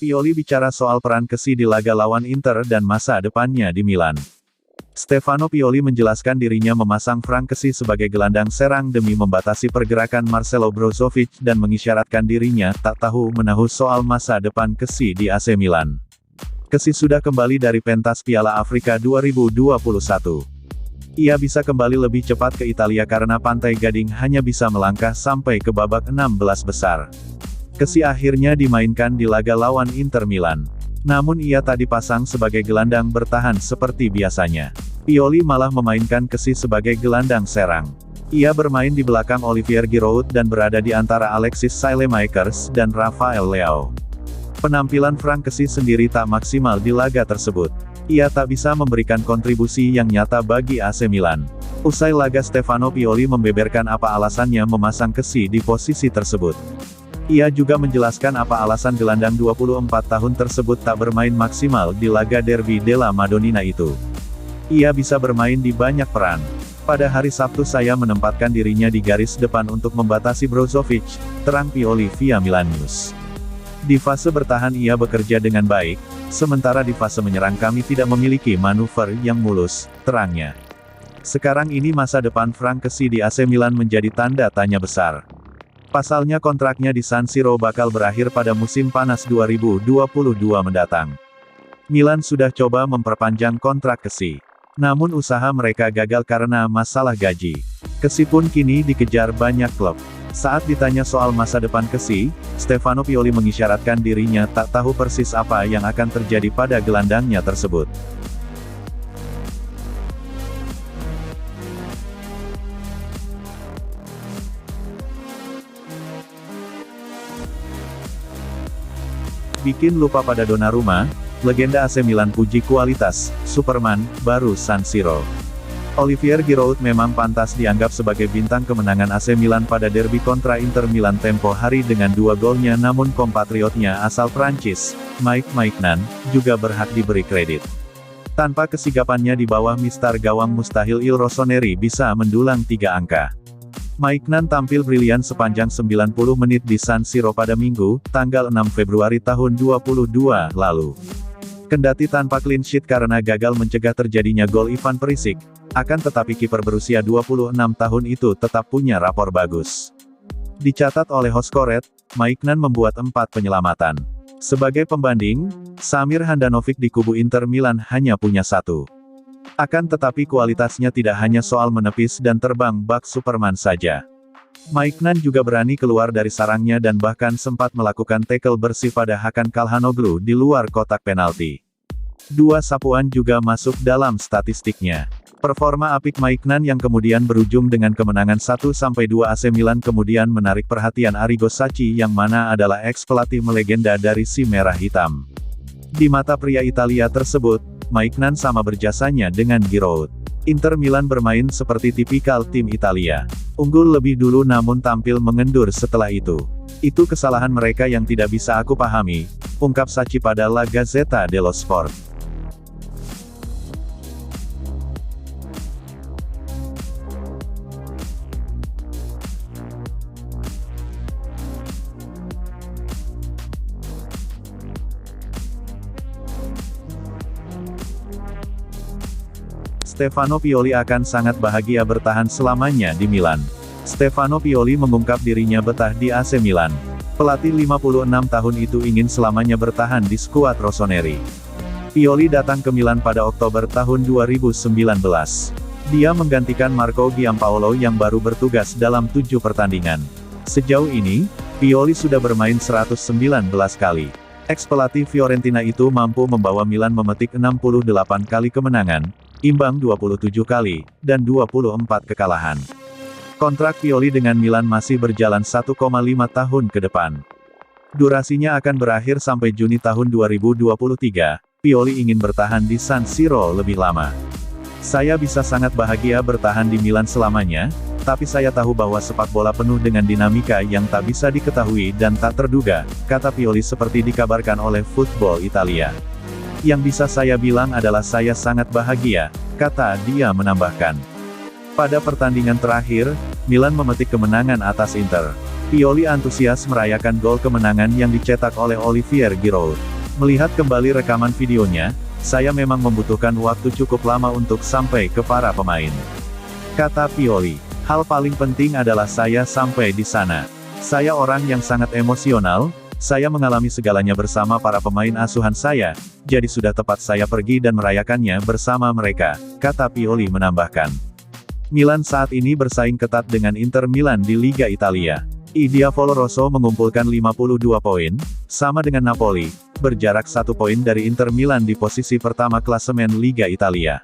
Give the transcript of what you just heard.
Pioli bicara soal peran Kessi di laga lawan Inter dan masa depannya di Milan. Stefano Pioli menjelaskan dirinya memasang Franck Kessi sebagai gelandang serang demi membatasi pergerakan Marcelo Brozovic dan mengisyaratkan dirinya tak tahu-menahu soal masa depan Kessi di AC Milan. Kessi sudah kembali dari pentas Piala Afrika 2021. Ia bisa kembali lebih cepat ke Italia karena Pantai Gading hanya bisa melangkah sampai ke babak 16 besar. Kessi akhirnya dimainkan di laga lawan Inter Milan. Namun ia tak dipasang sebagai gelandang bertahan seperti biasanya. Pioli malah memainkan Kessi sebagai gelandang serang. Ia bermain di belakang Olivier Giroud dan berada di antara Alexis Saelemaekers dan Rafael Leao. Penampilan Franck Kessi sendiri tak maksimal di laga tersebut. Ia tak bisa memberikan kontribusi yang nyata bagi AC Milan. Usai laga Stefano Pioli membeberkan apa alasannya memasang Kessi di posisi tersebut. Ia juga menjelaskan apa alasan gelandang 24 tahun tersebut tak bermain maksimal di laga Derby della Madonnina itu. Ia bisa bermain di banyak peran. Pada hari Sabtu saya menempatkan dirinya di garis depan untuk membatasi Brozovic, terang Pioli via Milan News. Di fase bertahan ia bekerja dengan baik, sementara di fase menyerang kami tidak memiliki manuver yang mulus, terangnya. Sekarang ini masa depan Franck Kessi di AC Milan menjadi tanda tanya besar. Pasalnya kontraknya di San Siro bakal berakhir pada musim panas 2022 mendatang. Milan sudah coba memperpanjang kontrak Kessi. Namun usaha mereka gagal karena masalah gaji. Kessi pun kini dikejar banyak klub. Saat ditanya soal masa depan Kessi, Stefano Pioli mengisyaratkan dirinya tak tahu persis apa yang akan terjadi pada gelandangnya tersebut. Bikin lupa pada Donnarumma, legenda AC Milan puji kualitas Superman baru San Siro. Olivier Giroud memang pantas dianggap sebagai bintang kemenangan AC Milan pada derby kontra Inter Milan tempo hari dengan 2 golnya, namun kompatriotnya asal Prancis, Mike Maignan, juga berhak diberi kredit. Tanpa kesigapannya di bawah mistar gawang mustahil Il Rossoneri bisa mendulang 3 angka. Maignan tampil brilian sepanjang 90 menit di San Siro pada Minggu, tanggal 6 Februari tahun 2022 lalu. Kendati tanpa clean sheet karena gagal mencegah terjadinya gol Ivan Perisic, akan tetapi kiper berusia 26 tahun itu tetap punya rapor bagus. Dicatat oleh Hoscoret, Maignan membuat 4 penyelamatan. Sebagai pembanding, Samir Handanovic di kubu Inter Milan hanya punya 1. Akan tetapi kualitasnya tidak hanya soal menepis dan terbang bak Superman saja. Maignan juga berani keluar dari sarangnya dan bahkan sempat melakukan tackle bersih pada Hakan Calhanoglu di luar kotak penalti. 2 sapuan juga masuk dalam statistiknya. Performa apik Maignan yang kemudian berujung dengan kemenangan 1-2 AC Milan kemudian menarik perhatian Arrigo Sacchi yang mana adalah ex-pelatih melegenda dari si Merah Hitam. Di mata pria Italia tersebut, Maignan sama berjasanya dengan Giroud. Inter Milan bermain seperti tipikal tim Italia. Unggul lebih dulu namun tampil mengendur setelah itu. Itu kesalahan mereka yang tidak bisa aku pahami, ungkap Sacchi pada La Gazzetta dello Sport. Stefano Pioli akan sangat bahagia bertahan selamanya di Milan. Stefano Pioli mengungkap dirinya betah di AC Milan. Pelatih 56 tahun itu ingin selamanya bertahan di skuad Rossoneri. Pioli datang ke Milan pada Oktober tahun 2019. Dia menggantikan Marco Giampaolo yang baru bertugas dalam 7 pertandingan. Sejauh ini, Pioli sudah bermain 119 kali. Ex-pelatih Fiorentina itu mampu membawa Milan memetik 68 kali kemenangan, imbang 27 kali, dan 24 kekalahan. Kontrak Pioli dengan Milan masih berjalan 1,5 tahun ke depan. Durasinya akan berakhir sampai Juni tahun 2023, Pioli ingin bertahan di San Siro lebih lama. Saya bisa sangat bahagia bertahan di Milan selamanya, tapi saya tahu bahwa sepak bola penuh dengan dinamika yang tak bisa diketahui dan tak terduga, kata Pioli seperti dikabarkan oleh Football Italia. Yang bisa saya bilang adalah saya sangat bahagia, kata dia menambahkan. Pada pertandingan terakhir, Milan memetik kemenangan atas Inter. Pioli antusias merayakan gol kemenangan yang dicetak oleh Olivier Giroud. Melihat kembali rekaman videonya, saya memang membutuhkan waktu cukup lama untuk sampai ke para pemain. Kata Pioli, hal paling penting adalah saya sampai di sana. Saya orang yang sangat emosional, saya mengalami segalanya bersama para pemain asuhan saya, jadi sudah tepat saya pergi dan merayakannya bersama mereka, kata Pioli menambahkan. Milan saat ini bersaing ketat dengan Inter Milan di Liga Italia. I Diavolo Rosso mengumpulkan 52 poin, sama dengan Napoli, berjarak 1 poin dari Inter Milan di posisi pertama klasemen Liga Italia.